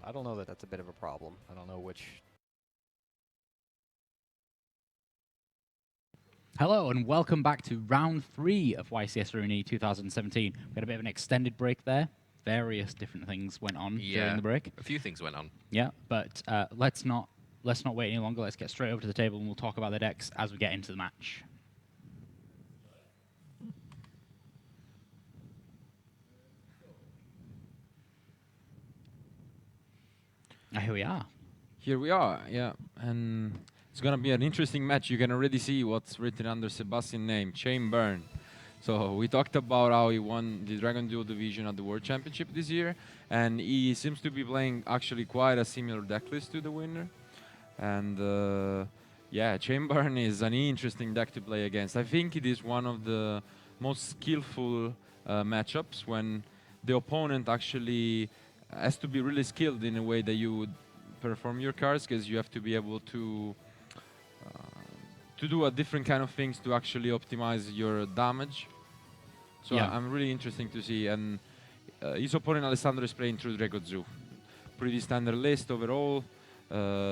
I don't know that that's a bit of a problem. I don't know which. Hello and welcome back to round 3 of YCS Rimini 2017. We had a bit of an extended break there. Various different things went on during the break. A few things went on. Yeah, but let's not wait any longer. Let's get straight over to the table and we'll talk about the decks as we get into the match. Here we are. Here we are, yeah, and it's gonna be an interesting match. You can already see what's written under Sebastian's name, Chainburn. So we talked about how he won the Dragon Duel division at the World Championship this year, and he seems to be playing actually quite a similar deck list to the winner. And yeah, Chainburn is an interesting deck to play against. I think it is one of the most skillful matchups when the opponent actually has to be really skilled in a way that you would perform your cards, because you have to be able to do a different kind of things to actually optimize your damage. So Yeah. I'm really interesting to see. And his opponent Alessandro is playing through Draco Zoo. Pretty standard list overall,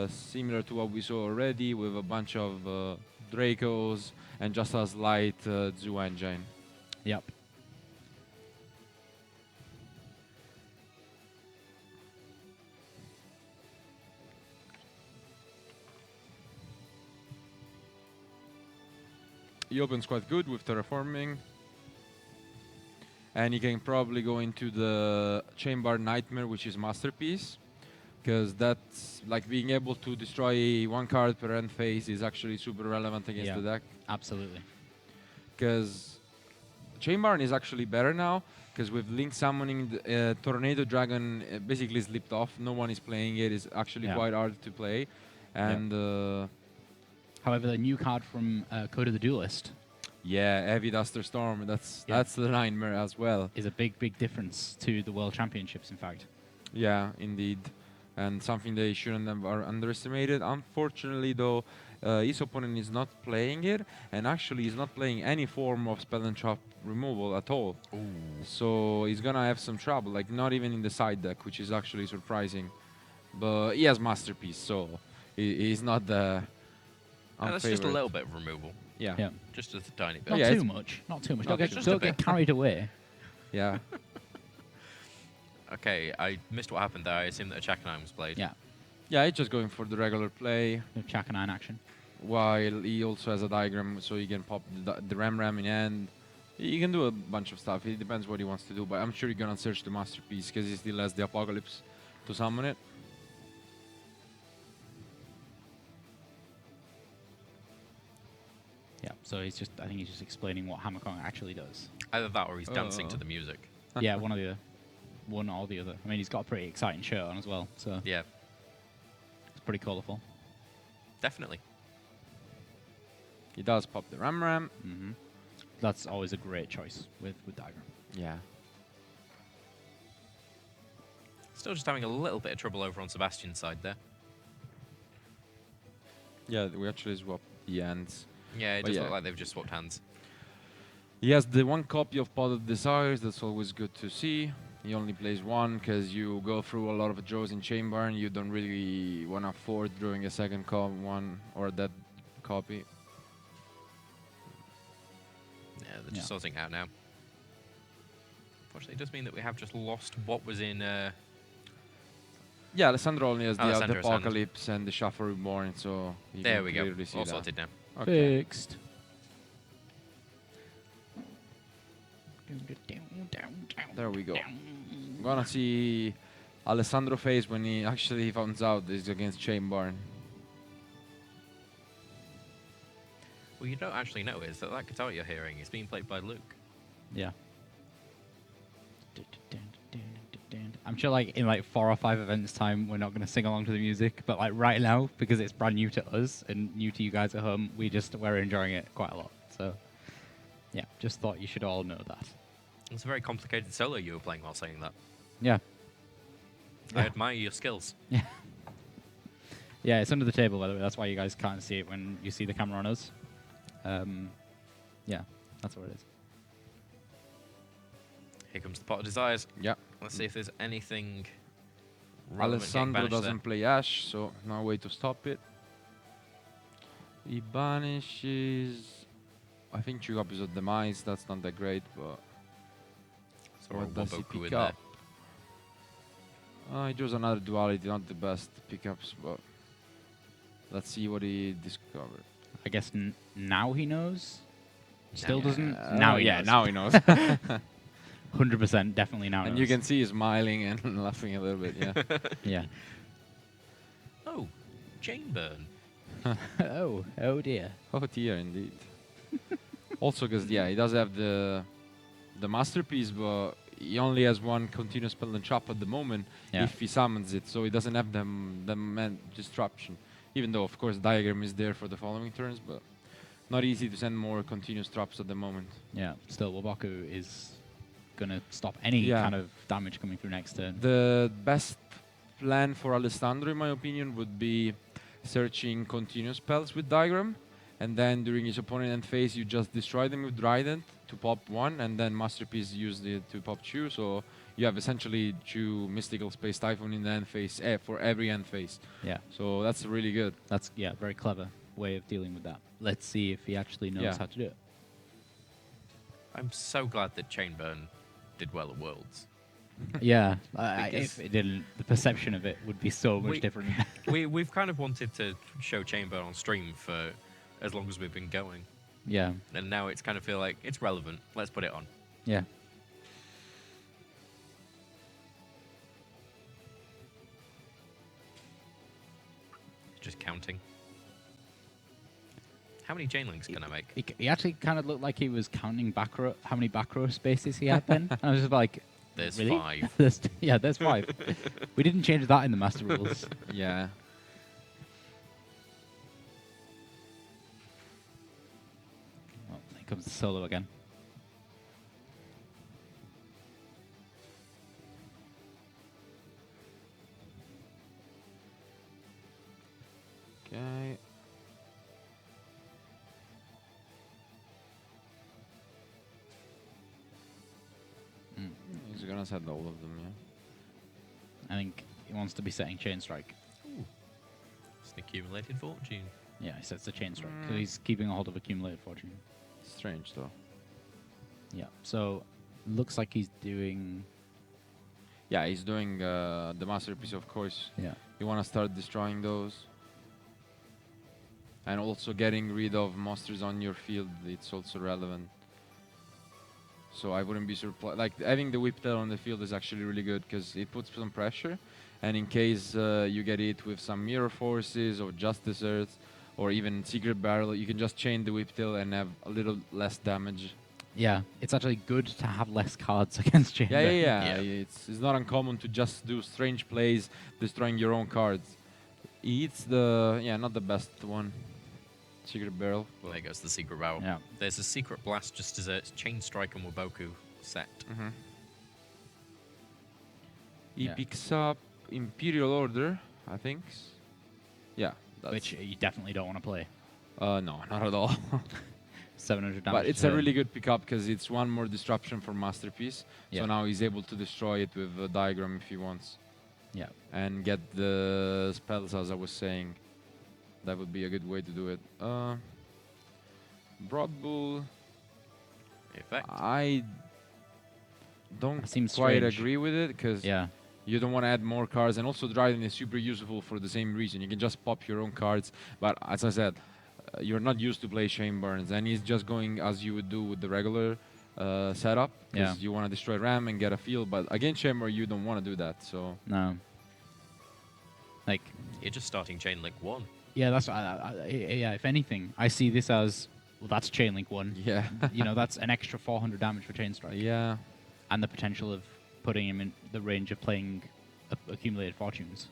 similar to what we saw already, with a bunch of Dracos and just a slight Zoo engine. Yep. He opens quite good with terraforming, and he can probably go into the Chamber Nightmare, which is Masterpiece, because that's like being able to destroy one card per end phase is actually super relevant against the deck. Absolutely. Because Chainburn is actually better now, because with Link summoning the Tornado Dragon basically slipped off. No one is playing it. It's actually quite hard to play. And however, the new card from Code of the Duelist, Heavy Duster Storm, that's the nightmare as well. is a big difference to the World Championships, in fact. Yeah, indeed. And something they shouldn't have underestimated. Unfortunately, though, his opponent is not playing it, and actually he's not playing any form of Spell and Trap removal at all. Ooh. So he's gonna have some trouble, like not even in the side deck, which is actually surprising. But he has Masterpiece, so he's not the That's just a little bit of removal. Yeah. Yeah. Just a tiny bit. Not Yeah, too much. Not too much. Not Don't too get, much. don't Just a get bit. carried away. Yeah. Okay, I missed what happened there. I assume that a Chakanine was played. Yeah. Yeah, he's just going for the regular play, No Chakanine action. while he also has a diagram, so he can pop the Ram in end. He can do a bunch of stuff. It depends what he wants to do, but I'm sure he's gonna search the Masterpiece, because he still has the Apocalypse to summon it. Yeah. So I think he's just explaining what Hammer Kong actually does. Either that or he's dancing to the music. Yeah, one or the other. One or the other. I mean, he's got a pretty exciting shirt on as well, so Yeah, it's pretty colourful. definitely. He does pop the Ram. Hmm. That's always a great choice with diagram. Yeah. Still just having a little bit of trouble over on Sebastian's side there. Yeah, we actually swap the ends. Yeah, it But does yeah. look like they've just swapped hands. He has the one copy of Pot of Desires. That's always good to see. He only plays one, because you go through a lot of draws in Chamber, and you don't really want to afford drawing a second one or that copy. Yeah, they're just sorting it out now. Unfortunately, it does mean that we have just lost what was in... Yeah, Alessandro only has the Alessandro's hand. Apocalypse and the Shuffle Reborn, so you there can we go. clearly see All that. sorted now. Okay. Fixed. There we go. I'm gonna see Alessandro face when he actually finds out this is against Chainburn. Well, you don't actually know is that guitar you're hearing is being played by Luke. Yeah. I'm sure like in like 4 or 5 events time we're not going to sing along to the music, but like right now, because it's brand new to us and new to you guys at home, we're enjoying it quite a lot. So yeah, just thought you should all know that. It's a very complicated solo you were playing while saying that. Yeah. I admire your skills. Yeah. Yeah, it's under the table, by the way. That's why you guys can't see it when you see the camera on us. Yeah, that's what it is. Here comes the Pot of Desires. Yeah. Let's see if there's anything Relevant getting Alessandro banished doesn't play Ash, so no way to stop it. He banishes... I think 2 copies of Demise, that's not that great, but... there. what does he Woboku in pick there. up? He draws another Duality, not the best pickups, but... Let's see what he discovered. I guess now he knows. Still Now. doesn't. Now he knows. now he knows. 100% definitely now. And knows. you can see he's smiling and laughing a little bit, yeah. Yeah. Oh, chain burn. oh dear. Oh dear, indeed. Also, because he does have the masterpiece, but he only has 1 continuous spell and trap at the moment if he summons it, so he doesn't have the disruption. Even though, of course, diagram is there for the following turns, but not easy to send more continuous traps at the moment. Yeah. Still, Woboku is gonna stop any kind of damage coming through next turn. The best plan for Alessandro, in my opinion, would be searching continuous spells with diagram, and then during his opponent end phase, you just destroy them with Trident to pop 1, and then Masterpiece used it to pop 2, so you have essentially 2 Mystical Space Typhoon in the end phase for every end phase. Yeah. So that's really good. That's very clever way of dealing with that. Let's see if he actually knows how to do it. I'm so glad that chain burn did well at Worlds. Yeah. If it didn't, the perception of it would be so much different. We've kind of wanted to show chain burn on stream for as long as we've been going. Yeah. And now it's kind of feel like it's relevant. Let's put it on. Yeah. Just counting. How many chain links can I make? He actually kind of looked like he was counting back row, how many back row spaces he had then. And I was just like, There's really? 5. There's 5. We didn't change that in the master rules. Yeah. Well, here comes the solo again. Okay. He's gonna set all of them, yeah. I think he wants to be setting Chain Strike. Ooh. It's an accumulated fortune. Yeah, he sets the Chain Strike. So he's keeping a hold of accumulated fortune. Strange, though. Yeah, so looks like he's doing... Yeah, he's doing the masterpiece, of course. Yeah. You want to start destroying those. And also getting rid of monsters on your field, it's also relevant. So I wouldn't be surprised. Like, having the Whip Tail on the field is actually really good, because it puts some pressure. And in case you get hit with some Mirror Forces or Justice Earth, or even Secret Barrel, you can just chain the Whip Tail and have a little less damage. Yeah, it's actually good to have less cards against Chain. Yeah. It's not uncommon to just do strange plays, destroying your own cards. It's not the best one. Secret Barrel. Well, there goes the secret barrel. Yeah. There's a secret blast just as a chain strike and Woboku set. He picks up Imperial Order, I think. Yeah. Which you definitely don't want to play. No, not at all. 700 damage. But it's a really good pickup because it's 1 more disruption for Masterpiece. Yeah. So now he's able to destroy it with a diagram if he wants. Yeah. And get the spells, as I was saying. That would be a good way to do it. Broad Bull. Effect. I don't That seems quite strange. agree with it because you don't want to add more cards. And also Dryden is super useful for the same reason. You can just pop your own cards. But as I said, you're not used to play Shane Burns. And he's just going as you would do with the regular setup. Because you want to destroy Ram and get a field. But against Chamber, you don't want to do that. So No. Like... You're just starting chain link 1. Yeah, that's... yeah, if anything, I see this as... Well, that's Chain Link 1. Yeah. You know, that's an extra 400 damage for Chain Strike. Yeah. And the potential of putting him in the range of playing accumulated fortunes.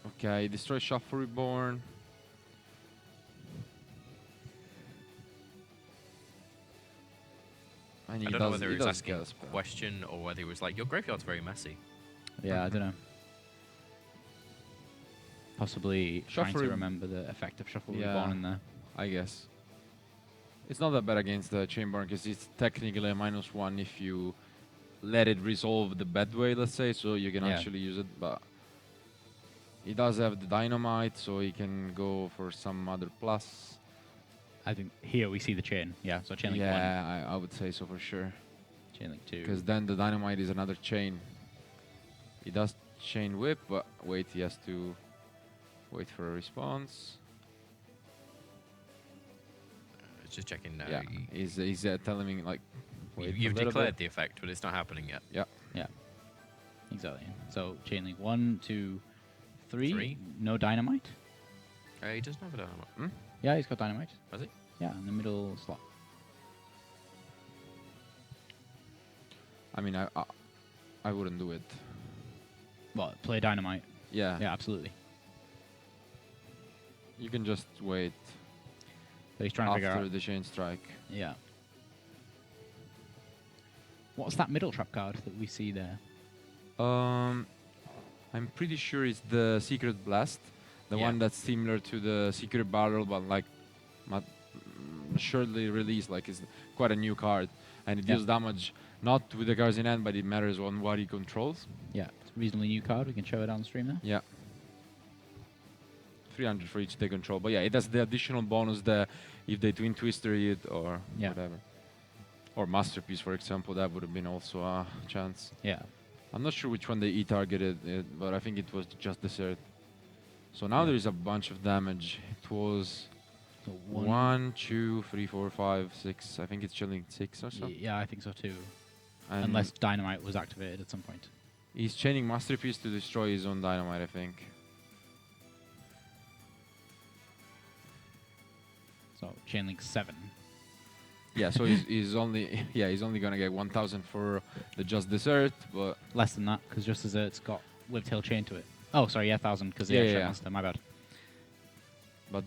Okay, destroy Shuffle Reborn. And I don't know whether he was asking a question or whether he was like, your graveyard's very messy. Yeah, I don't know. Possibly trying Shuffle to remember the effect of Shuffle Reborn in there. I guess. It's not that bad against the Chamber because it's technically a -1 if you let it resolve the bad way, let's say, so you can actually use it. But he does have the dynamite, so he can go for some other plus. I think here we see the chain. Yeah, so chain link 1, Yeah, I would say so for sure. chain link 2. Because then the dynamite is another chain. He does chain whip, but wait, he has to wait for a response. Just checking now. Yeah, he's telling me like, wait You've a little declared bit. the effect, but it's not happening yet. Yeah, exactly. So chain link 1, 2, 3. 3. No dynamite. He doesn't have a dynamite. Hmm? Yeah, he's got dynamite. Has he? Yeah, in the middle slot. I mean, I wouldn't do it. Well, play dynamite. Yeah, Yeah, absolutely. you can just wait But he's trying to figure after out. the chain strike. Yeah. What's that middle trap card that we see there? I'm pretty sure it's the Secret Blast, the Yeah. one that's similar to the Secret Barrel, but like not shortly released. Like it's quite a new card, and it Yeah. deals damage not with the cards in hand, but it matters on what he controls. Yeah, it's a reasonably new card. We can show it on stream there. Yeah. 300 for each they control, but yeah, it has the additional bonus that if they twin twister it or Yeah. whatever, or masterpiece, for example, that would have been also a chance. Yeah. I'm not sure which one they targeted it, but I think it was just dessert. So now Yeah. there is a bunch of damage. It was So 1, 2, 3, 4, 5, 6. I think it's chilling 6 or so. Yeah, I think so too. And Unless dynamite was activated at some point. he's chaining masterpiece to destroy his own dynamite, I think. So chain link 7. Yeah, so he's only he's only gonna get 1,000 for the just dessert, but Less than that, because just dessert's got whiptail chain to it. Oh, sorry, yeah, 1,000 because the Yeah, extra yeah. monster. My bad.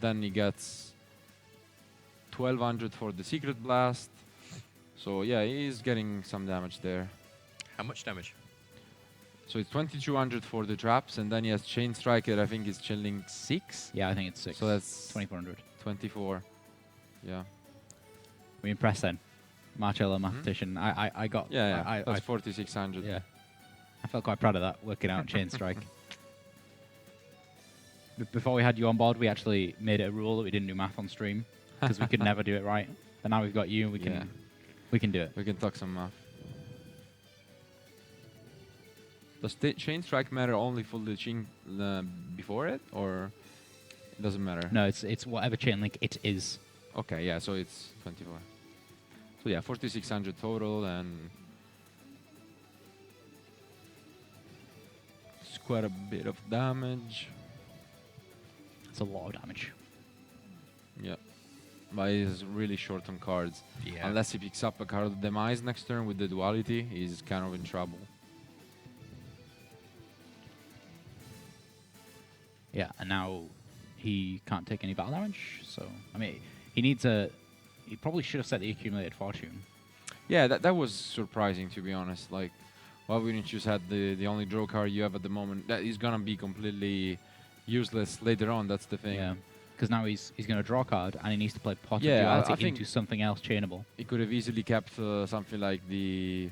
then he gets 1,200 for the secret blast. So yeah, he's getting some damage there. How much damage? So it's 2,200 for the traps, and then he has chain striker. I think it's chilling 6. Yeah, I think it's 6. So that's 2,400. 24. Yeah. We impressed then. Marcello mathematician. I got. Yeah, I, that's 4,600. yeah. I felt quite proud of that, working out chain strike. Before we had you on board, we actually made it a rule that we didn't do math on stream because we could never do it right. But now we've got you, we can Yeah. we can do it. We can talk some math. Does chain strike matter only for the chain before it, or it doesn't matter? No, it's whatever chain link it is. Okay, yeah, so it's 24. So yeah, 4,600 total, and it's quite a bit of damage. It's a lot of damage. Yeah, but he's really short on cards. Yeah. Unless he picks up a card of Demise next turn with the duality, he's kind of in trouble. Yeah, and now he can't take any battle damage. So I mean, he probably should have set the accumulated fortune. Yeah, that was surprising, to be honest. Like, why wouldn't you just have the only draw card you have at the moment? That is gonna be completely useless later on. That's the thing. Yeah, because now he's going to draw a card and he needs to play pot of Yeah, I duality think- into something else chainable. He could have easily kept something like the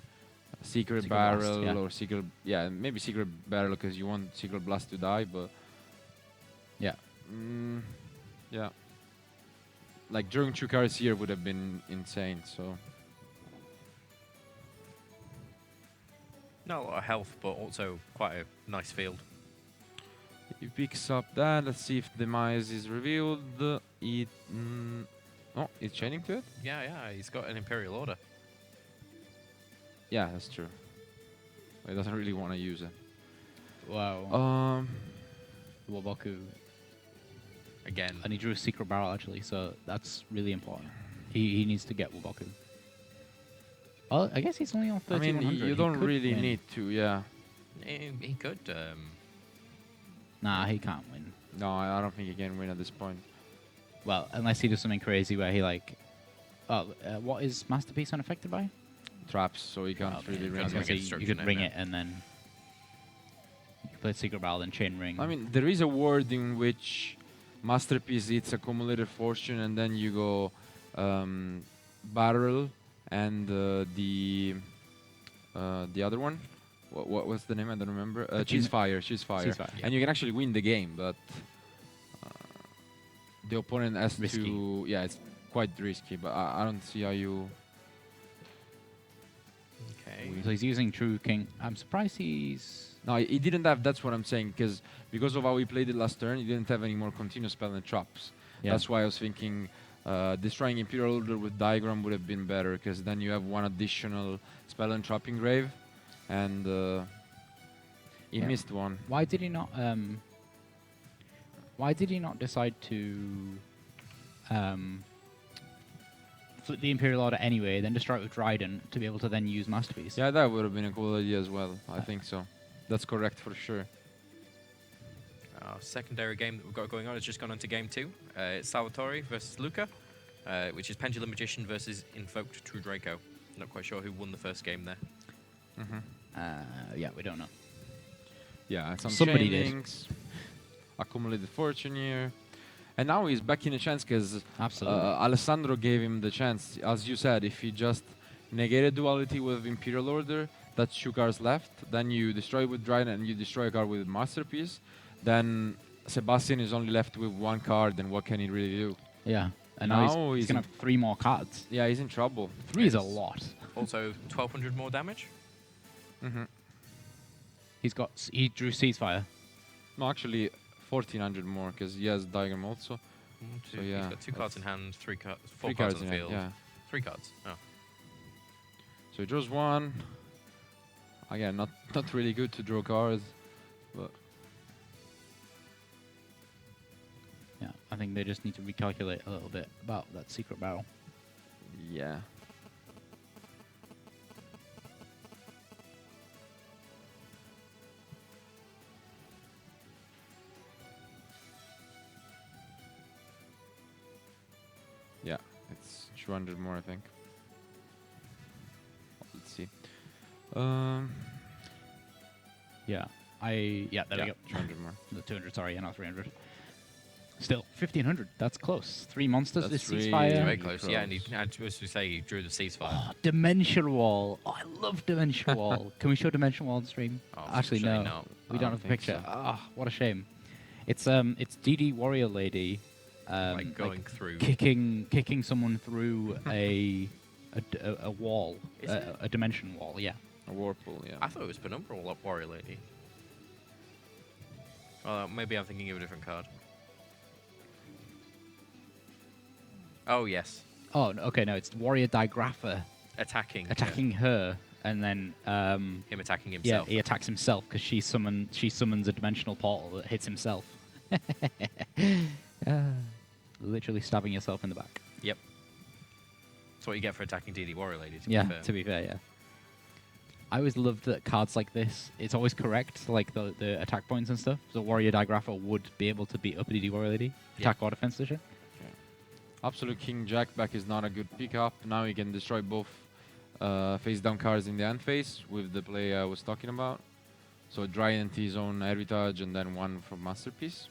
secret Secret Blast, barrel yeah. or secret, maybe secret barrel because you want secret blast to die, but Yeah. yeah, like drawing 2 cards here would have been insane. So Not a lot of health, but also quite a nice field. he picks up that. Let's see if Demise is revealed. Oh, it's chaining to it. Yeah, he's got an Imperial Order. Yeah, that's true. He doesn't really want to use it. Wow. Woboku. Again. And he drew a secret barrel actually, so that's really important. He needs to get Woboku. Oh, I guess he's only on I 3,100. mean, you He don't could really win. need to. Yeah. He could. Nah, he can't win. No, I don't think he can win at this point. Well, unless he does something crazy where he like. Oh, what is Masterpiece unaffected by? Traps, so he can't Okay, really I ring was gonna Can't say ring you destruction could ring in it and then you could play secret barrel and chain ring. I mean, there is a word in which Masterpiece it's accumulated fortune, and then you go barrel and the other one, what was the name? I don't remember. The Cheesefire. Ceasefire, yeah. And you can actually win the game, but the opponent has Risky. to. Yeah, it's quite risky, but I don't see how you. Okay. So he's using True King. I'm surprised he's... No, he didn't have. That's what I'm saying, because of how he played it last turn, he didn't have any more continuous spell and traps. Yeah. That's why I was thinking destroying Imperial Order with Diagram would have been better, because then you have one additional spell and trap engrave, and he Yeah. missed one. Why did he not? Why did he not decide to flip the Imperial Order anyway, then destroy it with Dryden to be able to then use Masterpiece? Yeah, that would have been a cool idea as well. I think so. That's correct for sure. Our secondary game that we've got going on has just gone on to game 2. It's Salvatore versus Luca, which is Pendulum Magician versus Invoked True Draco. Not quite sure who won the first game there. Yeah, we don't know. Yeah, some Somebody did. chainings, accumulated fortune here, and now he's back in a chance because Absolutely. Alessandro gave him the chance. As you said, if he just negated duality with Imperial Order, that's 2 cards left. Then you destroy with Dryden and you destroy a card with Masterpiece. Then Sebastian is only left with 1 card, and what can he really do? Yeah. And now now he's he's going to have 3 more cards. Yeah, he's in trouble. 3 is a Yes. lot. Also, 1200 more damage. He drew Ceasefire. No, actually, 1400 more because he has Diagram also. So, yeah, He's got 2 cards in that's hand, 4 3 cards on in the hand, field. yeah. 3 cards. Oh. So he draws 1. Again, not really good to draw cards, but Yeah, I think they just need to recalculate a little bit about that secret barrel. yeah. Yeah, it's 200 more, I think. Let's see. Yeah. Yeah, there we go. 200 more. The 200, sorry, yeah, not 300. Still, 1500. That's close. 3 monsters. That's This really Ceasefire. Very close. Yeah, and close. as we say, he drew the ceasefire. Oh, Dimension Wall. Oh, I love Dimension Wall. Can we show Dimension Wall on stream? Oh, Actually, no. unfortunately not. We I don't don't have the think picture. so. Ah, what a shame. It's DD Warrior Lady. Like going through. Kicking someone through a wall, Is it? a dimension wall. Yeah. A Whirlpool, yeah. I thought it was Penumbral Warrior Lady. Maybe I'm thinking of a different card. Oh, yes. Oh, okay. No, it's Warrior Digrapher Attacking her, and then him attacking yeah, himself. he attacks himself because she summons a dimensional portal that hits himself. Literally stabbing yourself in the back. Yep. That's what you get for attacking DD Warrior Lady, to Yeah, be fair. to be fair, yeah. I always loved that cards like this, it's always correct, like the attack points and stuff. So Warrior Digrapher would be able to beat up a DD Warrior Lady. Attack or defense decision. Absolute King Jack back is not a good pickup. Now he can destroy both face down cards in the end phase with the play I was talking about. So Dryden his own Heritage and then 1 from Masterpiece.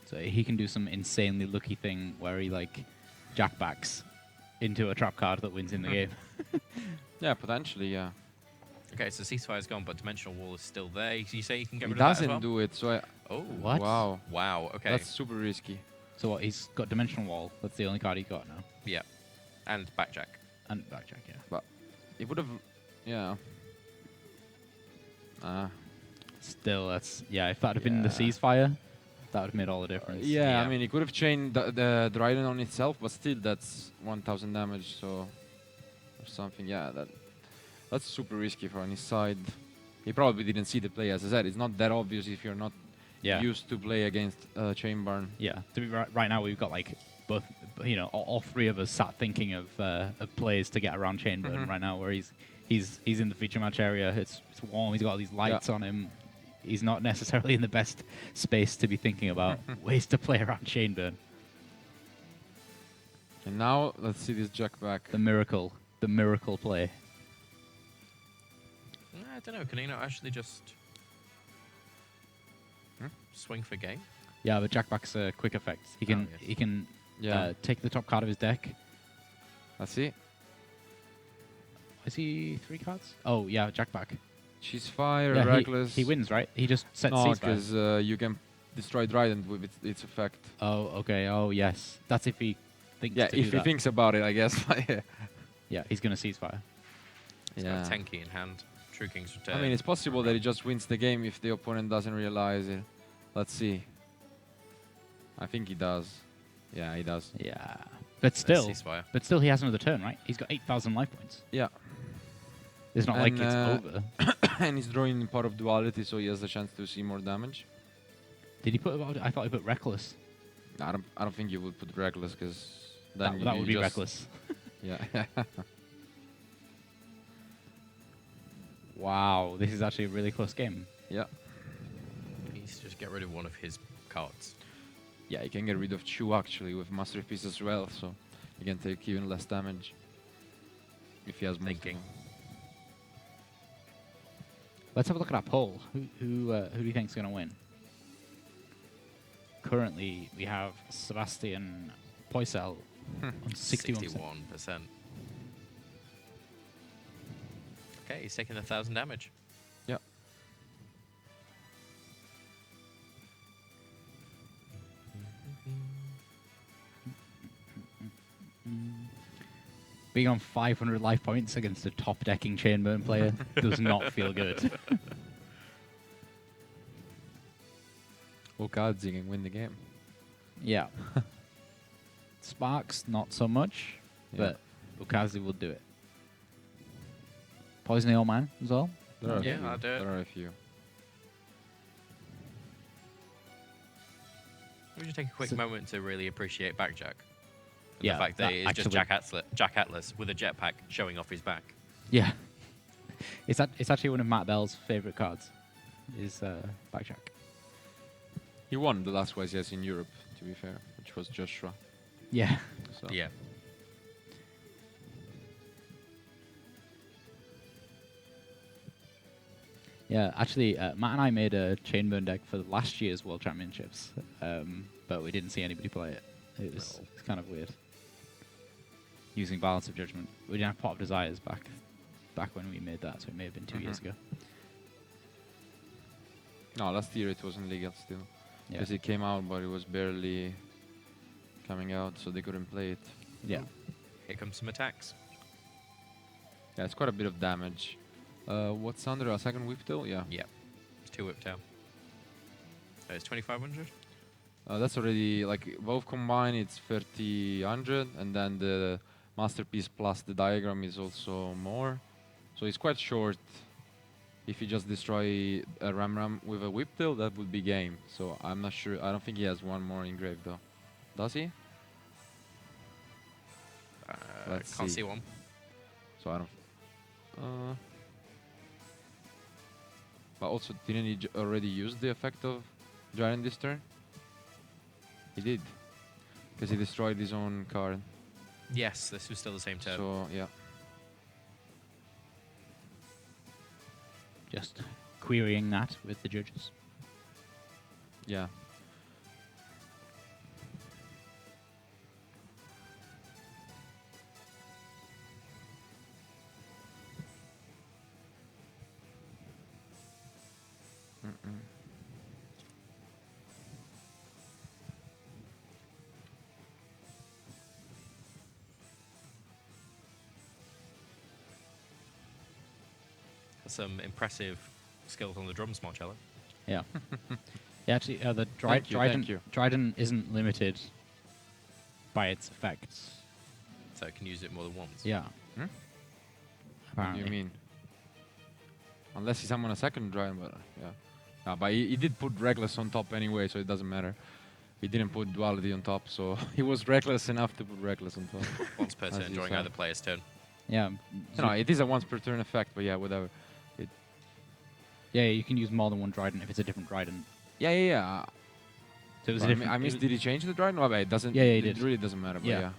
So he can do some insanely lucky thing where he like jackbacks into a trap card that wins in the game. Yeah, potentially, yeah. Okay, so Ceasefire's gone, but Dimensional Wall is still there. You say you can get He rid of that as doesn't well? do it, so Oh. What? wow. Wow, okay. That's super risky. So what? He's got Dimensional Wall. That's the only card he got now. Yeah. And Backjack. And Backjack, yeah. But it would have, yeah. Still, that's if that had been the Yeah. Ceasefire, that would have made all the difference. Yeah, Yeah. I mean, he could have chained the Dryden on itself, but still, that's 1000 damage, so or something. Yeah, that's super risky for on his side. He probably didn't see the play. As I said, it's not that obvious if you're not used to play against Chainburn. Yeah. To be right now, we've got like both, all 3 of us sat thinking of plays to get around Chainburn right now, where he's in the feature match area. It's warm. He's got all these lights on him. He's not necessarily in the best space to be thinking about ways to play around Chainburn. And now let's see this Jack back. The miracle play. I don't know. Can he not actually just swing for game? Yeah, but Jackback's a quick effect. He can yes. he can Yeah, take the top card of his deck. let's see. Is he 3 cards? Oh, yeah, Jackback. She's fire, Yeah, reckless. he wins, right? He just sets No, ceasefire. because you can destroy Trident with its effect. Oh, okay. Oh, yes. That's if he thinks Yeah, to if do he that. thinks about it, I guess. Yeah. Yeah, he's going to ceasefire. He's Yeah. got a Tenki in hand. True King's Return. I mean, it's possible that he just wins the game if the opponent doesn't realize it. Let's see. I think he does. Yeah, he does. Yeah. But still, Ceasefire. he has another turn, right? He's got 8,000 life points. Yeah. It's not like And, it's over. And he's drawing part of duality, so he has the chance to see more damage. Did he put? I thought he put reckless. I don't think you would put reckless, because then That you would be just- reckless. Yeah. Wow, this is actually a really close game. Yeah. He needs to just get rid of one of his cards. Yeah, you can get rid of 2 actually with Masterpiece as well, so you can take even less damage if he has Thinking. multiple. Let's have a look at our poll. Who do you think is going to win? Currently, we have Sebastian Poysel on 61%. 61%. Okay, he's taking 1,000 damage. Yeah. Being on 500 life points against a top-decking Chainburn player does not feel good. Or cards, you can win the game. Yeah. Sparks, not so much, Yeah. but Ukazu will do it. Poison the Old Man as well. There are Yeah, a few. I'll do it. There are a few. We should take a quick So- moment to really appreciate Backjack. And Yeah, the fact that that it's just actually- Jack Atlas with a jetpack showing off his back. Yeah. It's actually one of Matt Bell's favorite cards. Is Backjack. He won the last YCS in Europe, to be fair, which was Joshua. Yeah. So. Yeah. Yeah, actually, Matt and I made a Chainburn deck for last year's World Championships, but we didn't see anybody play it. It's kind of weird. Using Balance of Judgment. We didn't have Pot of Desires back when we made that, so it may have been 2 years ago. No, last year it wasn't legal still. Yeah. Because it came out, but it was barely coming out, so they couldn't play it. Yeah. Here comes some attacks. Yeah, it's quite a bit of damage. What's under a second whip tail? Yeah. Yeah. It's 2 whip tail. It's 2,500. That's already, like, both combined, it's 3,000, and then the Masterpiece plus the diagram is also more. So it's quite short. If you just destroy a Ram with a whip tail, that would be game. So I'm not sure. I don't think he has one more engraved though. Does he? Let's Can't see. see one. So I don't. But also, didn't he already use the effect of Giant this turn? He did, because he destroyed his own card. Yes, this was still the same turn. So yeah. Just querying that with the judges. Yeah. Some impressive skills on the drums, Marcello. Yeah. Yeah, actually, the Thank you. Trident isn't limited by its effects. So it can use it more than once. Yeah. Hmm? What do Apparently. you mean? Unless he summon a second Giant, but yeah. No, but he did put Reckless on top anyway, so it doesn't matter. He didn't put Duality on top, so he was reckless enough to put Reckless on top. Once per As turn you during said. either player's turn. Yeah. No, it is a once per turn effect, but yeah, whatever. Yeah, you can use more than one Trident if it's a different Trident. Yeah. So it was But a different. I missed. Did he change the Trident? No, but it doesn't. Yeah, he it did. really doesn't matter. But Yeah. yeah,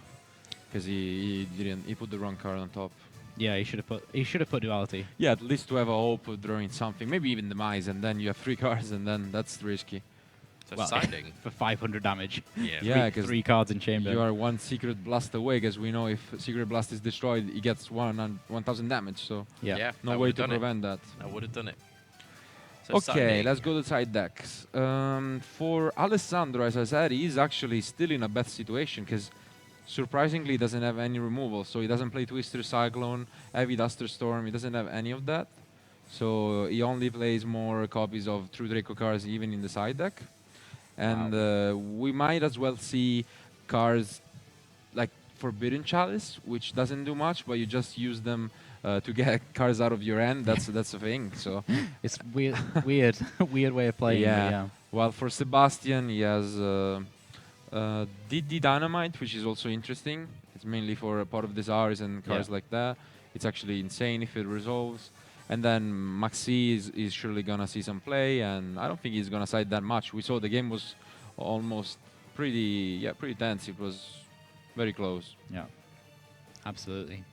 because he didn't. He put the wrong card on top. Yeah, he should have put Duality. Yeah, at least to have a hope of drawing something, maybe even Demise, and then you have 3 cards, and then that's risky. So Well, siding. for 500 damage. Yeah. Yeah, because 3 cards in chamber. you are one secret blast away, because we know if secret blast is destroyed, he gets 1,000 damage. So Yeah. Yeah. no I way would've to done it. prevent that. I would have done it. So Okay, siding. let's go to side decks. For Alessandro, as I said, he's actually still in a bad situation because surprisingly he doesn't have any removal. So he doesn't play Twister Cyclone, Heavy Duster Storm. He doesn't have any of that. So he only plays more copies of True Draco cards even in the side deck. And we might as well see cards like Forbidden Chalice, which doesn't do much, but you just use them to get cards out of your hand. That's the thing. So It's weird, weird way of playing. Yeah. But yeah. Well, for Sebastian, he has DD Dynamite, which is also interesting. It's mainly for a Pot of Desires and cards like that. It's actually insane if it resolves. And then Maxi is surely gonna see some play, and I don't think he's gonna side that much. We saw the game was almost pretty tense. It was very close. Yeah. Absolutely.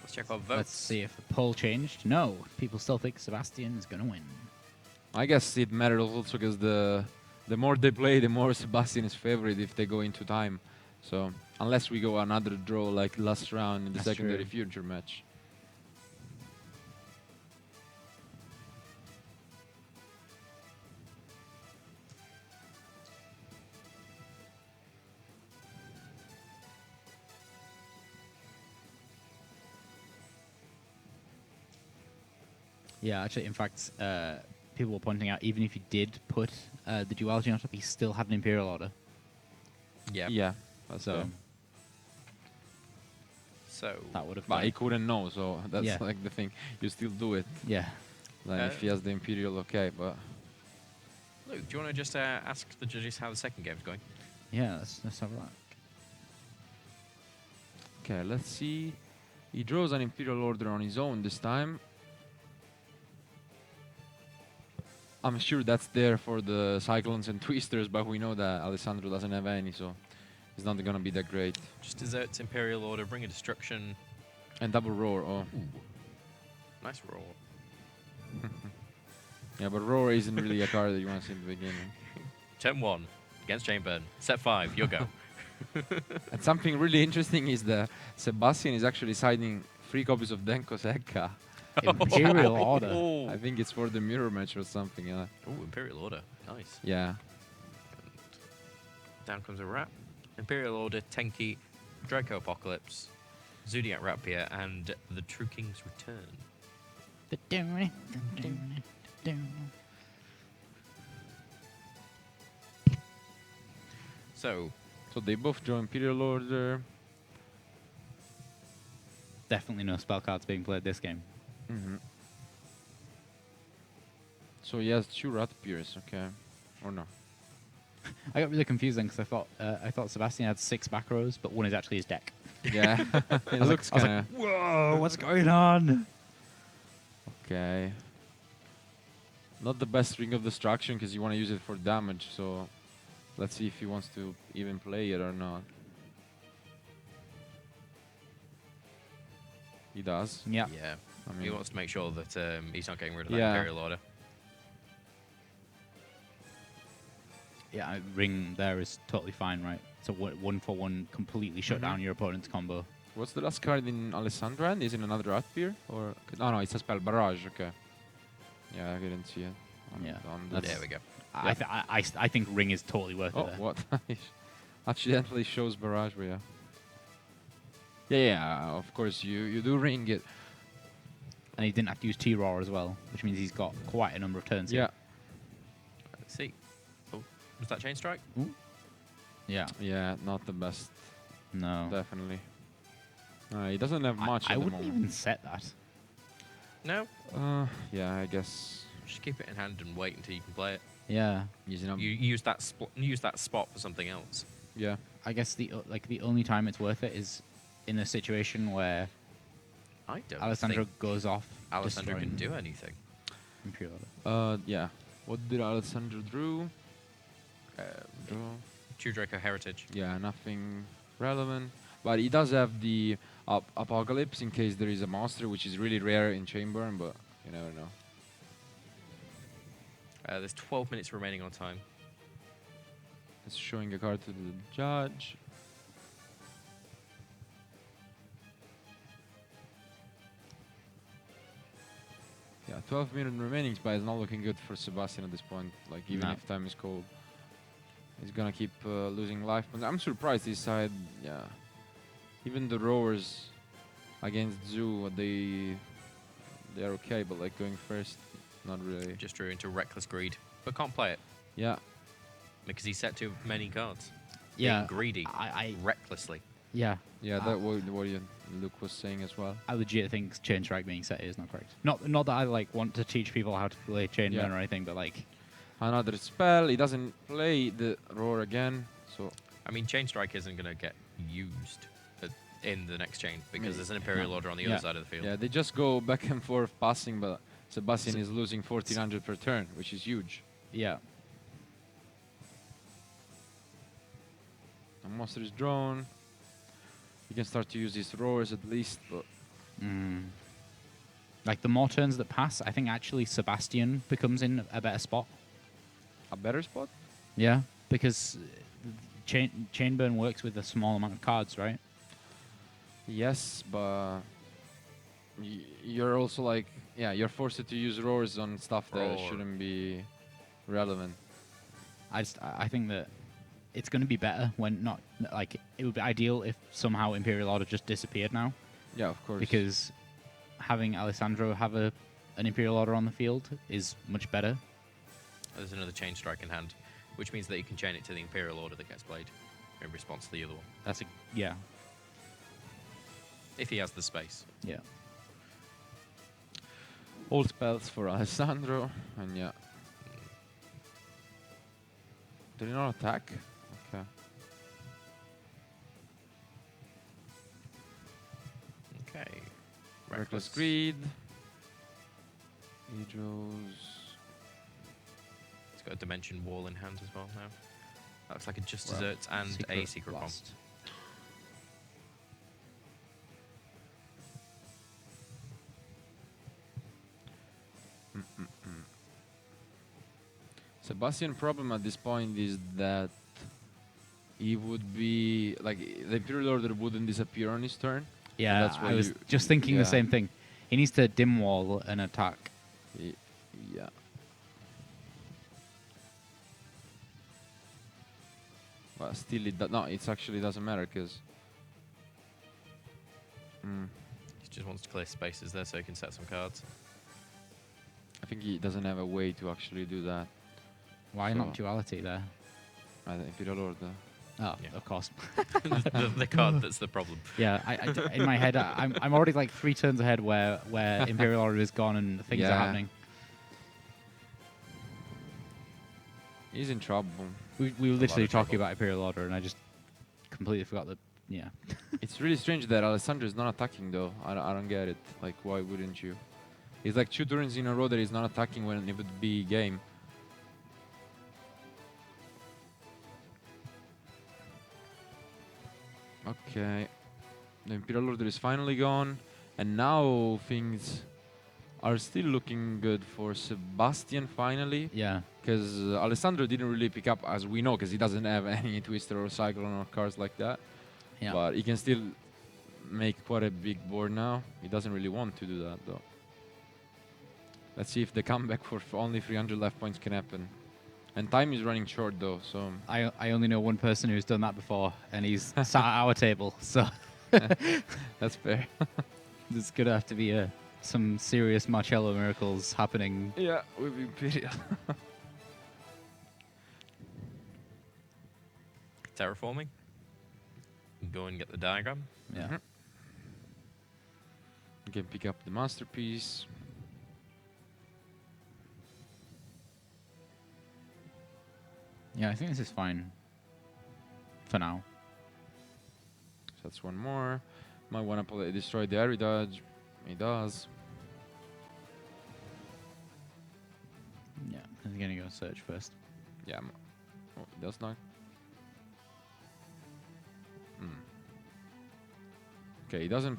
Let's check our votes. Let's see if the poll changed. No, people still think Sebastian is going to win. I guess it matters also because the more they play, the more Sebastian is favorite if they go into time. So unless we go another draw like last round in the That's secondary true. future match. Yeah, actually, in fact, people were pointing out even if you did put the duality on top, he still had an Imperial Order. Yeah. Yeah. That's So fair. So that would have But he done. couldn't know, so that's Yeah. like the thing. You still do it. Yeah. Like if he has the Imperial, okay, but Luke, do you want to just ask the judges how the second game's going? Yeah, let's have a look. okay, let's see. He draws an Imperial Order on his own this time. I'm sure that's there for the Cyclones and Twisters, but we know that Alessandro doesn't have any, so it's not gonna be that great. Just Desert's Imperial Order, Bring a Destruction. And Double Roar, oh. Ooh. Nice roll. Yeah, but Roar isn't really a card that you want to see in the beginning. Turn 1 against Chainburn. Set 5, your go. And something really interesting is that Sebastian is actually siding 3 copies of Denko Sekka. Imperial Order. Oh, I think it's for the mirror match or something. Imperial Order. Nice. Yeah. Down comes a Rat. Imperial Order, Tenki, Draco Apocalypse, Zodiac Rapier, and the True King's Return. So, So they both draw Imperial Order. Definitely no spell cards being played this game. So he has 2 Rat Pierce, okay. Or no? I got really confused then because I thought Sebastian had 6 back rows, but one is actually his deck. Yeah. It looks kind of... Whoa, what's going on? Okay. Not the best Ring of Destruction because you want to use it for damage, so let's see if he wants to even play it or not. He does. Yeah. yeah. I He mean, wants to make sure that he's not getting rid of that Yeah. Imperial Order. Yeah, ring there is totally fine, right? So 1-for-1 completely shut down your opponent's combo. what's the last card in Alessandro hand? Is it another Rat Pier? Or no, it's a spell Barrage. Okay. Yeah, I didn't see it. Yeah, on that's- There we go. I think ring is totally worth Oh, it there. what? Accidentally shows Barrage, but yeah. Yeah, of course, you do ring it. And he didn't have to use T-Raw as well, which means he's got quite a number of turns Yeah, here. Let's see. Oh, was that Chain Strike? Yeah. yeah, not the best, No. definitely. He doesn't have much I at the wouldn't moment. even set that. No. Yeah, I guess. Just keep it in hand and wait until you can play it. Yeah. Using up. You use that spot for something else. Yeah. I guess the only time it's worth it is in a situation where I don't Alessandro think goes off. Alessandro can destroying do anything. Imperial Order. Yeah. What did Alessandro drew? Draw. True Draco Heritage. Yeah, nothing relevant. But he does have the Apocalypse in case there is a monster, which is really rare in Chamberlain, but you never know. There's 12 minutes remaining on time. It's showing a card to the judge. Yeah, 12 minutes remaining, but it's not looking good for Sebastian at this point. Like, even No. if time is cold, he's gonna keep losing life. But I'm surprised this side, yeah. Even the rowers against Zoo, they're okay, but like going first, not really. Just drew into Reckless Greed, but can't play it Yeah, because he set too many cards. Yeah, Being greedy, I recklessly. yeah. yeah, that what Luke was saying as well. I legit think chain strike being set is not correct. Not that I like want to teach people how to play chain burn or anything, but like Another spell. He doesn't play the roar again, so I mean, Chain Strike isn't going to get used in the next chain because Maybe. there's an Imperial Order on the Yeah. other side of the field. yeah, they just go back and forth passing, but Sebastian is losing 1400 per turn, which is huge. yeah. The monster is drawn. You can start to use his roars at least, but Like the more turns that pass, I think actually Sebastian becomes in a better spot. a better spot? Yeah, because chain burn works with a small amount of cards, right? Yes, but you're also like, yeah, you're forced to use roars on stuff that Roar. shouldn't be relevant. I think that it's going to be better when not like it would be ideal if somehow Imperial Order just disappeared now, Yeah, of course. because having Alessandro have an Imperial Order on the field is much better. There's another Chain Strike in hand, which means that you can chain it to the Imperial Order that gets played in response to the other one, That's yeah. if he has the space. Yeah. All spells for Alessandro, and yeah. Did he not attack? Okay. Okay. Reckless Greed. He draws. He's got a Dimension Wall in hand as well now. That looks like a Just Well, Desserts and a Secret Bomb. Blast. Sebastian problem at this point is that he would be like the Imperial Order wouldn't disappear on his turn. Yeah, That's why I was you- just thinking yeah. the same thing. He needs to dim wall an attack. Yeah. Well, still no, it actually doesn't matter because. He just wants to clear spaces there so he can set some cards. I think he doesn't have a way to actually do that. Why So- not duality there? The Imperial Order. Oh, Yeah. of course. the card that's the problem. Yeah, in my head, I'm already like 3 turns ahead where Imperial Order is gone and things are Yeah. happening. He's in trouble. We were lot literally of talking trouble. about Imperial Order, and I just completely forgot that. Yeah, It's really strange that Alessandro is not attacking though. I don't get it. Like, why wouldn't you? It's like 2 turns in a row that he's not attacking when it would be game. Okay. The Imperial Order is finally gone. And now things are still looking good for Sebastian finally. yeah, Because Alessandro didn't really pick up, as we know, because he doesn't have any Twister or Cyclone or cards like that. yeah. But he can still make quite a big board now. He doesn't really want to do that though. Let's see if the comeback for only 300 life points can happen. And time is running short though, so I only know one person who's done that before, and he's sat at our table. So that's fair. there's gonna have to be some serious Marcello miracles happening. Yeah, with Imperial. Terraforming. Go and get the diagram. Yeah. Mhm. You can pick up the masterpiece. Yeah, I think this is fine for now. So that's one more. Might want to destroy the Heritage. He does. Yeah, I'm gonna go search first. Yeah. Oh, he does not. Okay, he doesn't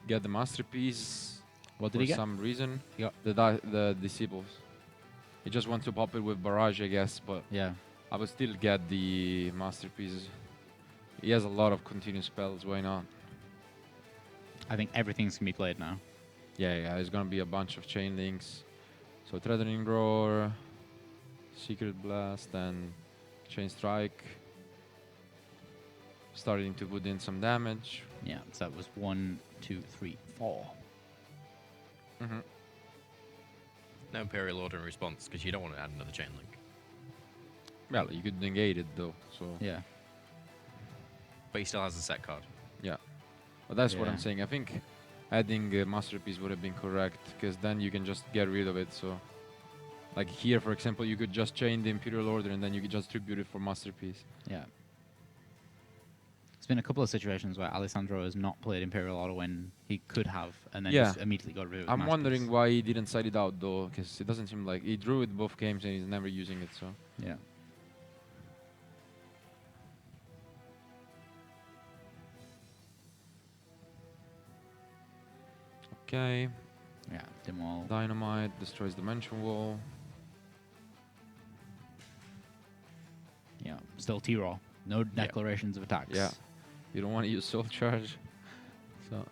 get the masterpiece What did for he get? some reason. He got The disciples. He just wants to pop it with barrage, I guess, but yeah. I would still get the masterpieces. He has a lot of continuous spells. Why not? I think everything's gonna be played now. Yeah, there's gonna be a bunch of chain links. So threatening roar, secret blast, and chain strike. Starting to put in some damage. Yeah. So that was 1, 2, 3, 4. Mm-hmm. No Imperial Order in response, because you don't want to add another chain link. Well, you could negate it though. So Yeah. But he still has a set card. yeah, but that's what I'm Yeah. saying. I think adding a masterpiece would have been correct, because then you can just get rid of it. So, like here, for example, you could just chain the Imperial Order and then you could just tribute it for masterpiece. Yeah. There's been a couple of situations where Alessandro has not played Imperial Order when he could have, and then Yeah. just immediately got rid of it. I'm wondering why he didn't side it out though, because it doesn't seem like he drew it both games and he's never using it. So Yeah. okay, Yeah. Dim wall. dynamite destroys dimension wall. Yeah. Still T-Raw. No declarations of attacks. Yeah. You don't want to use soul charge, so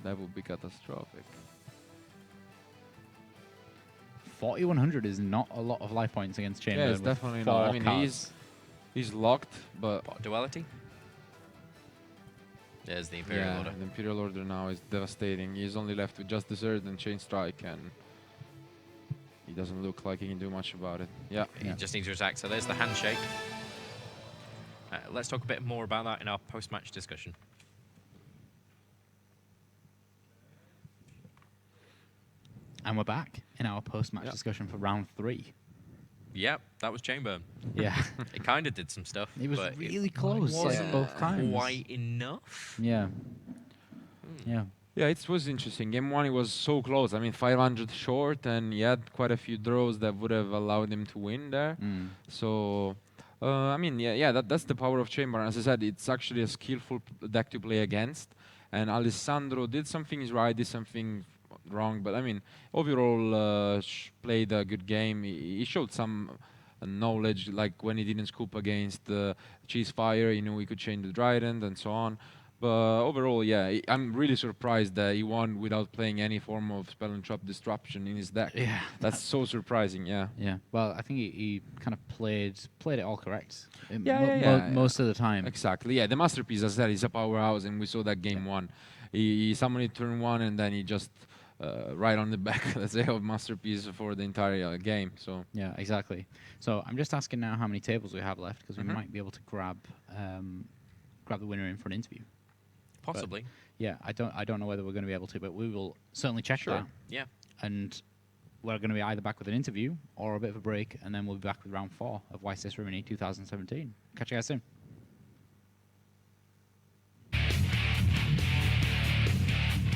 that would be catastrophic. 4100 is not a lot of life points against Chamber. Yeah, it's definitely not. I mean, he's locked, but Pot duality? There's the Imperial yeah, Order. the Imperial Order now is devastating. He's only left with just Desert and Chain Strike, and he doesn't look like he can do much about it. Yeah. He just needs to attack. So there's the handshake. Let's talk a bit more about that in our post-match discussion. And we're back in our post-match Yeah. discussion for round 3. Yep, that was Chamber. Yeah. It kind of did some stuff. It was but really close, like, wasn't both times. quite enough. Yeah. Yeah. Yeah, it was interesting. Game 1, it was so close. I mean, 500 short, and he had quite a few draws that would have allowed him to win there. Mm. So, I mean, that's the power of Chamber. As I said, it's actually a skillful deck to play against. And Alessandro did some things right, did something wrong. But I mean, overall, played a good game. He showed some knowledge, like when he didn't scoop against Cheese Fire, he knew he could chain the Trident and so on. But overall, yeah, I'm really surprised that he won without playing any form of Spell and Trap Disruption in his deck. Yeah. That's so surprising, yeah. Yeah. Well, I think he kind of played it all correct. Yeah. Most of the time. Exactly, yeah. The Masterpiece, as I said, is a powerhouse, and we saw that game 1. He summoned it turn 1, and then he just right on the back, let's say, of Masterpiece for the entire game. So Yeah, exactly. So I'm just asking now how many tables we have left, because we Mhm. might be able to grab the winner in for an interview. Possibly. Yeah, I don't know whether we're going to be able to, but we will certainly check Sure. that. Yeah. And we're going to be either back with an interview or a bit of a break, and then we'll be back with round 4 of YCS Rimini 2017. Catch you guys soon.